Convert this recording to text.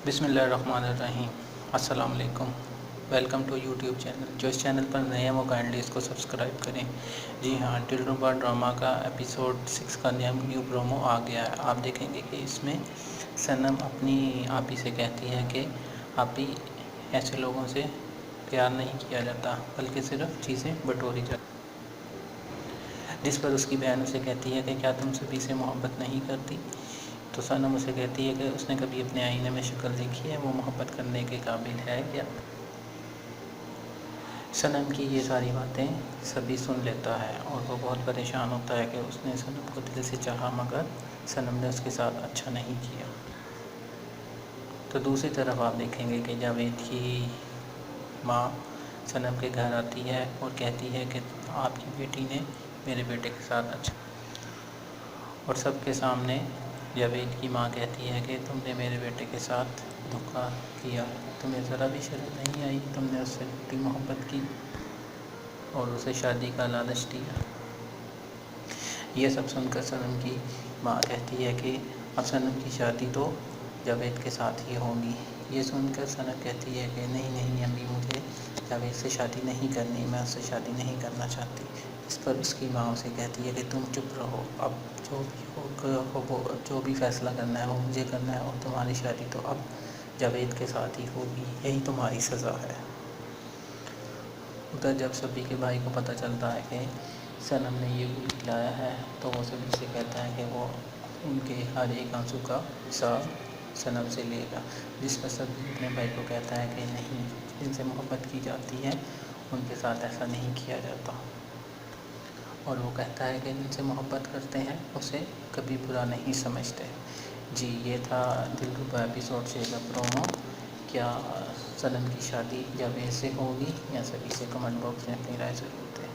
بسم اللہ الرحمن الرحیم۔ السلام علیکم، ویلکم ٹو یوٹیوب چینل۔ جو اس چینل پر نئے ہیں وہ کائنڈلی اس کو سبسکرائب کریں۔ جی ہاں، دلربا ڈرامہ کا ایپیسوڈ 6 کا نیو پرومو آ گیا ہے۔ آپ دیکھیں گے کہ اس میں صنم اپنی آپی سے کہتی ہے کہ آپی، ایسے لوگوں سے پیار نہیں کیا جاتا بلکہ صرف چیزیں بٹوری جاتی، جس پر اس کی بہن اسے کہتی ہے کہ کیا تم سبھی سے محبت نہیں کرتی؟ تو صنم اسے کہتی ہے کہ اس نے کبھی اپنے آئینے میں شکل دیکھی ہے، وہ محبت کرنے کے قابل ہے کیا؟ صنم کی یہ ساری باتیں سبھی سن لیتا ہے اور وہ بہت پریشان ہوتا ہے کہ اس نے صنم کو دل سے چاہا مگر صنم نے اس کے ساتھ اچھا نہیں کیا۔ تو دوسری طرف آپ دیکھیں گے کہ جاوید کی ماں صنم کے گھر آتی ہے اور کہتی ہے کہ آپ کی بیٹی نے میرے بیٹے کے ساتھ اچھا، اور سب کے سامنے جاوید کی ماں کہتی ہے کہ تم نے میرے بیٹے کے ساتھ دھوکہ کیا، تمہیں ذرا بھی شرم نہیں آئی، تم نے اس سے جھوٹی محبت کی اور اسے شادی کا لالچ دیا۔ یہ سب سن کر صنم کی ماں کہتی ہے کہ اب صنم کی شادی تو جاوید کے ساتھ ہی ہوگی۔ یہ سن کر صنم کہتی ہے کہ نہیں نہیں امی، مجھے جاوید سے شادی نہیں کرنی، میں اس سے شادی نہیں کرنا چاہتی۔ اس پر اس کی ماں اسے کہتی ہے کہ تم چپ رہو، اب جو بھی فیصلہ کرنا ہے وہ مجھے کرنا ہے، اور تمہاری شادی تو اب جاوید کے ساتھ ہی ہوگی، یہی تمہاری سزا ہے۔ ادھر جب سبھی کے بھائی کو پتہ چلتا ہے کہ صنم نے یہ گل کھلایا ہے تو وہ سبھی سے کہتا ہے کہ وہ ان کے ہر ایک آنسو کا حساب صنم سے لے گا، جس پر سبھی اپنے بھائی کو کہتا ہے کہ نہیں، جن سے محبت کی جاتی ہے ان کے ساتھ ایسا نہیں کیا جاتا، اور وہ کہتا ہے کہ جن سے محبت کرتے ہیں اسے کبھی برا نہیں سمجھتے۔ جی، یہ تھا دلربا ایپیسوڈ 6 کا پرومو۔ کیا صنم کی شادی جاوید سے ہوگی یا سبھی سے؟ کمنٹ باکس میں اپنی رائے ضرور دیں۔